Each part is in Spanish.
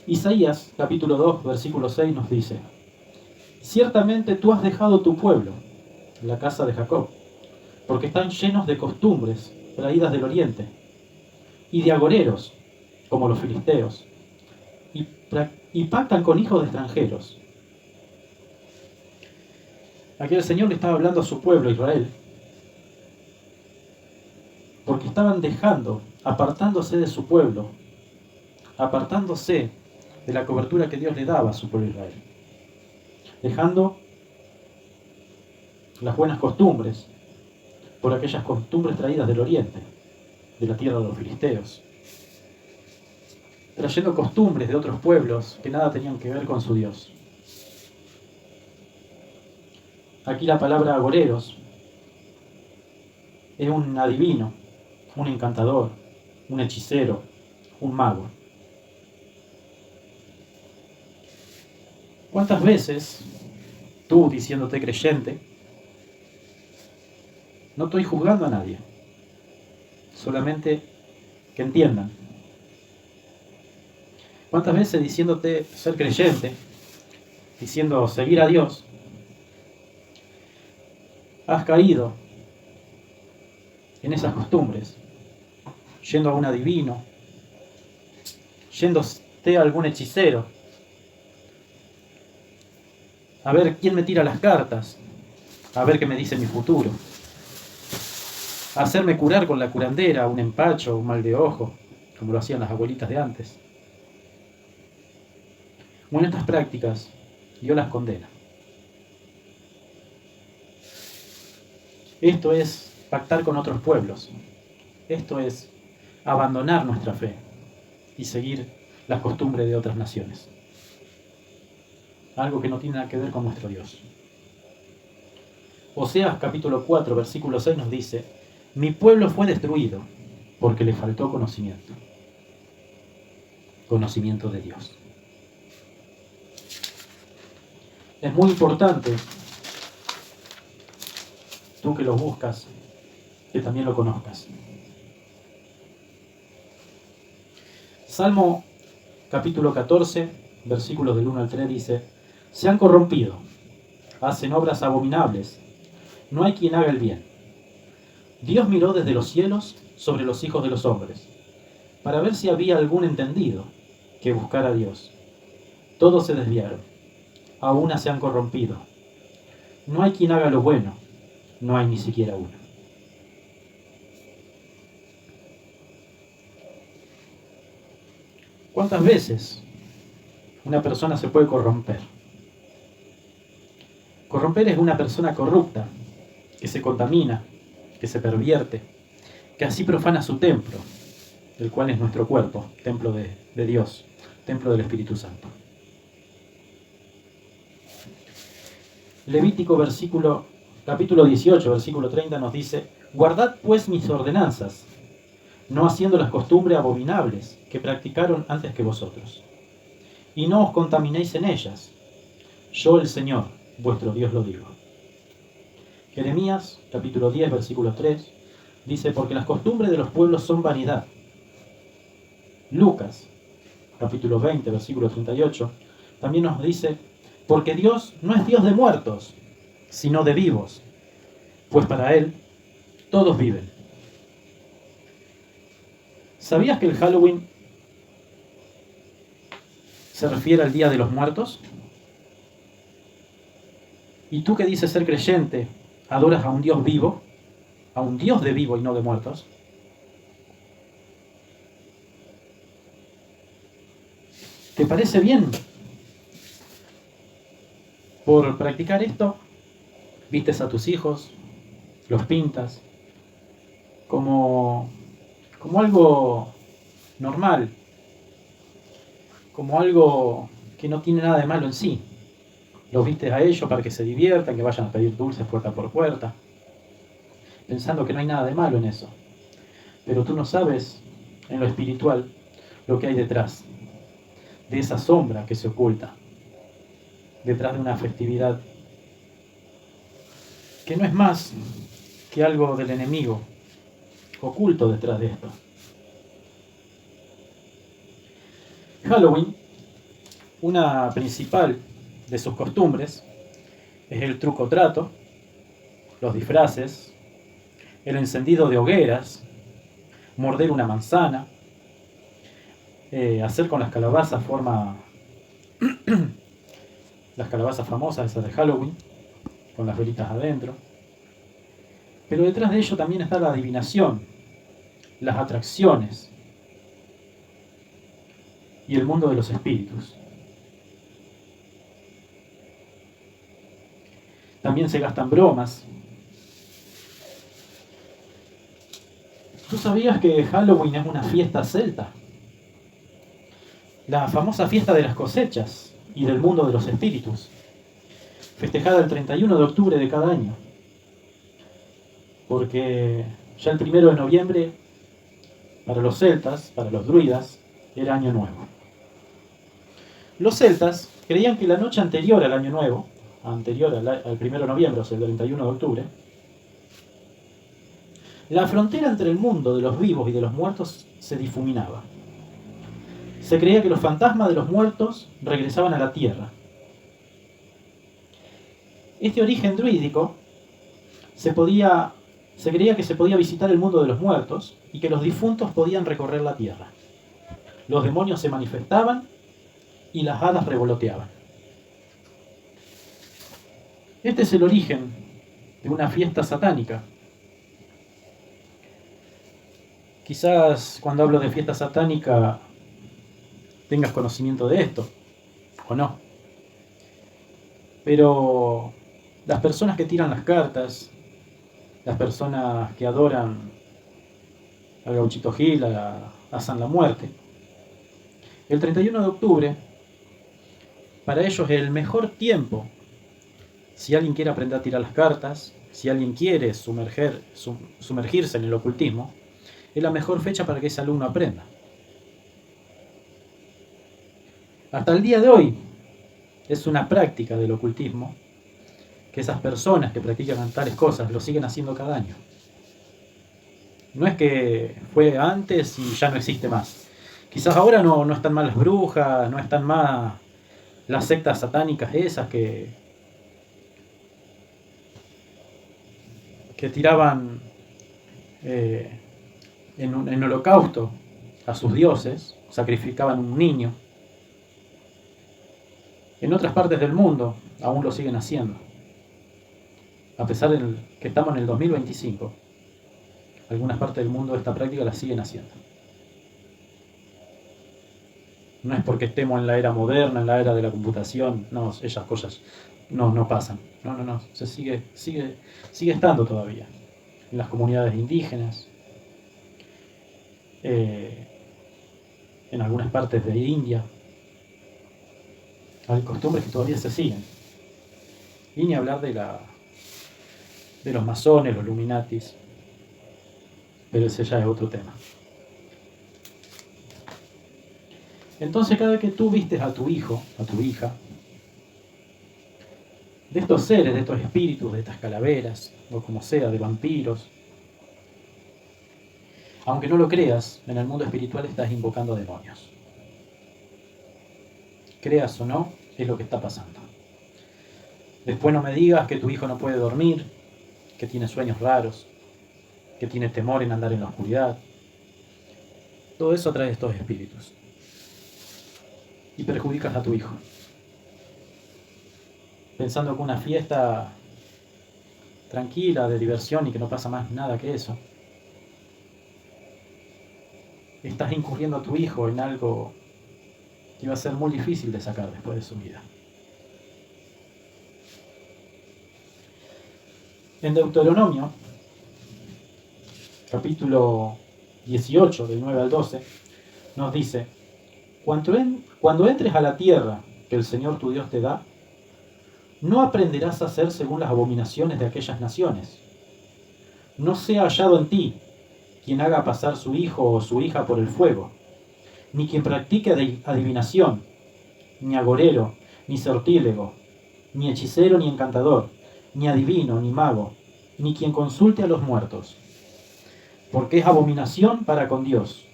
Isaías, capítulo 2, versículo 6 nos dice: ciertamente tú has dejado tu pueblo, la casa de Jacob, porque están llenos de costumbres traídas del oriente, y de agoreros, como los filisteos, y pactan con hijos de extranjeros. Aquí el Señor le estaba hablando a su pueblo, Israel, porque estaban apartándose de su pueblo, apartándose de la cobertura que Dios le daba a su pueblo Israel, dejando las buenas costumbres por aquellas costumbres traídas del oriente, de la tierra de los filisteos, trayendo costumbres de otros pueblos que nada tenían que ver con su Dios. Aquí la palabra agoreros es un adivino, un encantador, un hechicero, un mago. ¿Cuántas veces tú, diciéndote creyente, no estoy juzgando a nadie, solamente que entiendan? ¿Cuántas veces diciéndote ser creyente, diciendo seguir a Dios, has caído en esas costumbres, yendo a un adivino, yéndote a algún hechicero, a ver quién me tira las cartas, a ver qué me dice mi futuro, a hacerme curar con la curandera, un empacho, un mal de ojo, como lo hacían las abuelitas de antes? Bueno, estas prácticas Dios las condena. Esto es pactar con otros pueblos. Esto es abandonar nuestra fe y seguir las costumbres de otras naciones. Algo que no tiene nada que ver con nuestro Dios. Oseas capítulo 4, versículo 6 nos dice: mi pueblo fue destruido porque le faltó conocimiento. Conocimiento de Dios. Es muy importante, tú que lo buscas, que también lo conozcas. Salmo capítulo 14, versículos del 1 al 3 dice: se han corrompido, hacen obras abominables, no hay quien haga el bien. Dios miró desde los cielos sobre los hijos de los hombres, para ver si había algún entendido que buscara a Dios. Todos se desviaron, a una se han corrompido. No hay quien haga lo bueno, no hay ni siquiera uno. ¿Cuántas veces una persona se puede corromper? Corromper es una persona corrupta, que se contamina, que se pervierte, que así profana su templo, el cual es nuestro cuerpo, templo de Dios, templo del Espíritu Santo. Levítico capítulo 18, versículo 30 nos dice: guardad pues mis ordenanzas, no haciendo las costumbres abominables que practicaron antes que vosotros, y no os contaminéis en ellas. Yo, el Señor, vuestro Dios, lo digo. Jeremías, capítulo 10, versículo 3, dice: porque las costumbres de los pueblos son vanidad. Lucas, capítulo 20, versículo 38, también nos dice: porque Dios no es Dios de muertos, sino de vivos, pues para Él todos viven. ¿Sabías que el Halloween se refiere al Día de los Muertos? ¿Y tú que dices ser creyente, adoras a un Dios vivo, a un Dios de vivo y no de muertos? ¿Te parece bien? Por practicar esto, vistes a tus hijos, los pintas como algo normal, como algo que no tiene nada de malo en sí. Los vistes a ellos para que se diviertan, que vayan a pedir dulces puerta por puerta, pensando que no hay nada de malo en eso. Pero tú no sabes, en lo espiritual, lo que hay detrás de esa sombra que se oculta, detrás de una festividad que no es más que algo del enemigo oculto detrás de esto. Halloween Una principal de sus costumbres es el truco-trato, los disfraces, el encendido de hogueras, morder una manzana, hacer con las calabazas las calabazas famosas, esas de Halloween, con las velitas adentro. Pero detrás de ello también está la adivinación, las atracciones y el mundo de los espíritus. También se gastan bromas. ¿Tú sabías que Halloween es una fiesta celta? La famosa fiesta de las cosechas y del mundo de los espíritus, festejada el 31 de octubre de cada año, porque ya el 1 de noviembre, para los celtas, para los druidas, era Año Nuevo. Los celtas creían que la noche anterior al Año Nuevo, anterior al 1 de noviembre, o sea, el 31 de octubre, la frontera entre el mundo de los vivos y de los muertos se difuminaba. Se creía que los fantasmas de los muertos regresaban a la tierra. Este origen druídico se creía que se podía visitar el mundo de los muertos y que los difuntos podían recorrer la tierra. Los demonios se manifestaban y las hadas revoloteaban. Este es el origen de una fiesta satánica. Quizás cuando hablo de fiesta satánica tengas conocimiento de esto, o no. Pero las personas que tiran las cartas, las personas que adoran al Gauchito Gil, a San la Muerte, el 31 de octubre, para ellos es el mejor tiempo. Si alguien quiere aprender a tirar las cartas, si alguien quiere sumergirse en el ocultismo, es la mejor fecha para que ese alumno aprenda. Hasta el día de hoy es una práctica del ocultismo que esas personas que practican tales cosas lo siguen haciendo cada año. No es que fue antes y ya no existe más. Quizás ahora no están más las brujas, no están más las sectas satánicas esas que tiraban en holocausto a sus dioses, sacrificaban un niño. En otras partes del mundo aún lo siguen haciendo. A pesar de que estamos en el 2025, algunas partes del mundo esta práctica la siguen haciendo. No es porque estemos en la era moderna, en la era de la computación, no, esas cosas no pasan. No, se sigue estando todavía. En las comunidades indígenas, en algunas partes de India, hay costumbres que todavía se siguen. Y ni hablar de los masones, los Illuminatis, pero ese ya es otro tema. Entonces, cada vez que tú vistes a tu hijo, a tu hija, de estos seres, de estos espíritus, de estas calaveras, o como sea, de vampiros, aunque no lo creas, en el mundo espiritual estás invocando a demonios. Creas o no, es lo que está pasando. Después no me digas que tu hijo no puede dormir, que tiene sueños raros, que tiene temor en andar en la oscuridad. Todo eso atrae estos espíritus. Y perjudicas a tu hijo. Pensando que una fiesta tranquila, de diversión y que no pasa más nada que eso, estás incurriendo a tu hijo en algo que va a ser muy difícil de sacar después de su vida. En Deuteronomio, capítulo 18, del 9 al 12, nos dice: Cuando entres a la tierra que el Señor tu Dios te da, no aprenderás a hacer según las abominaciones de aquellas naciones. No sea hallado en ti quien haga pasar su hijo o su hija por el fuego, ni quien practique adivinación, ni agorero, ni sortílego, ni hechicero, ni encantador, ni adivino, ni mago, ni quien consulte a los muertos, porque es abominación para con Dios.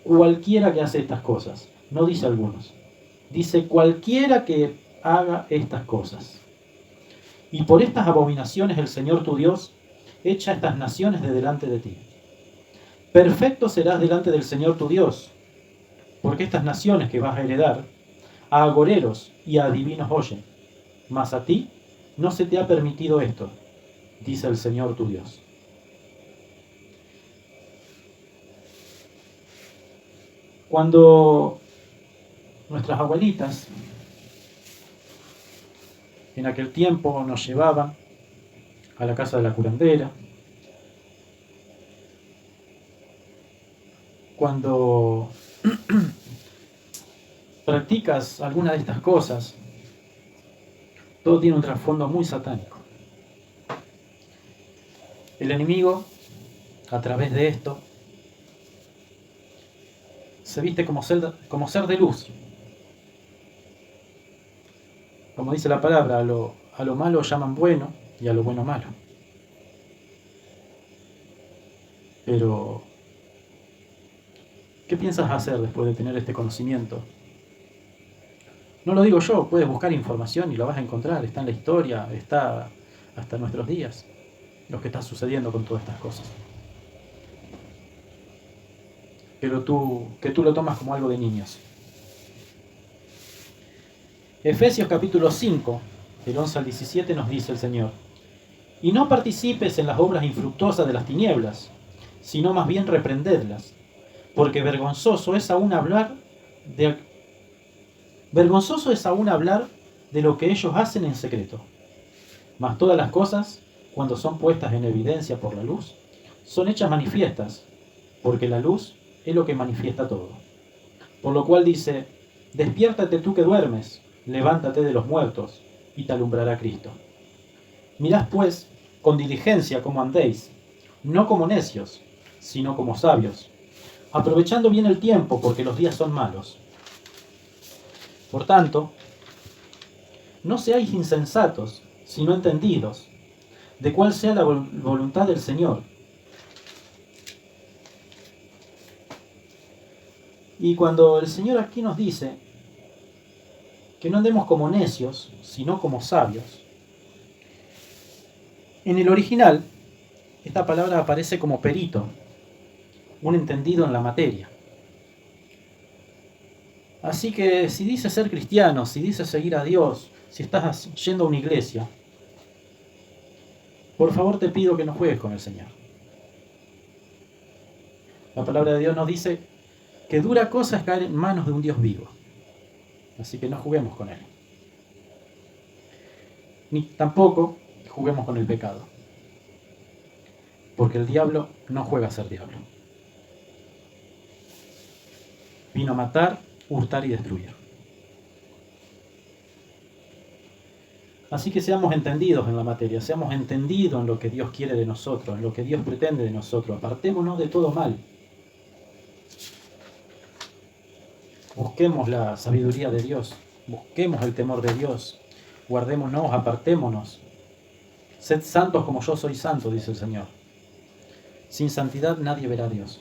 Cualquiera que hace estas cosas, no dice algunos, Dice, cualquiera que haga estas cosas. Y por estas abominaciones el Señor tu Dios echa estas naciones de delante de ti. Perfecto serás delante del Señor tu Dios, porque estas naciones que vas a heredar, a agoreros y a adivinos oyen, mas a ti no se te ha permitido esto, dice el Señor tu Dios. Cuando nuestras abuelitas en aquel tiempo nos llevaban a la casa de la curandera, cuando practicas alguna de estas cosas, todo tiene un trasfondo muy satánico. El enemigo, a través de esto, se viste como ser de luz. Como dice la palabra, a lo malo llaman bueno y a lo bueno malo. Pero, ¿qué piensas hacer después de tener este conocimiento? No lo digo yo, puedes buscar información y lo vas a encontrar. Está en la historia, está hasta nuestros días, lo que está sucediendo con todas estas cosas. Pero que tú lo tomas como algo de niños. Efesios capítulo 5, del 11 al 17 nos dice el Señor: y no participes en las obras infructuosas de las tinieblas, sino más bien reprendedlas, porque vergonzoso es aún hablar de lo que ellos hacen en secreto. Mas todas las cosas, cuando son puestas en evidencia por la luz, son hechas manifiestas, porque la luz es lo que manifiesta todo. Por lo cual dice: despiértate tú que duermes, levántate de los muertos, y te alumbrará Cristo. Mirad pues con diligencia cómo andéis, no como necios, sino como sabios, aprovechando bien el tiempo, porque los días son malos. Por tanto, no seáis insensatos, sino entendidos, de cuál sea la voluntad del Señor. Y cuando el Señor aquí nos dice que no andemos como necios, sino como sabios, en el original esta palabra aparece como perito, un entendido en la materia. Así que si dices ser cristiano, si dices seguir a Dios, si estás yendo a una iglesia, por favor te pido que no juegues con el Señor. La palabra de Dios nos dice que dura cosa es caer en manos de un Dios vivo. Así que no juguemos con Él. Ni tampoco juguemos con el pecado. Porque el diablo no juega a ser diablo. Vino a matar, hurtar y destruir. Así que seamos entendidos en la materia, seamos entendidos en lo que Dios quiere de nosotros, en lo que Dios pretende de nosotros. Apartémonos de todo mal. Busquemos la sabiduría de Dios, busquemos el temor de Dios, guardémonos, apartémonos. Sed santos como yo soy santo, dice el Señor. Sin santidad nadie verá a Dios.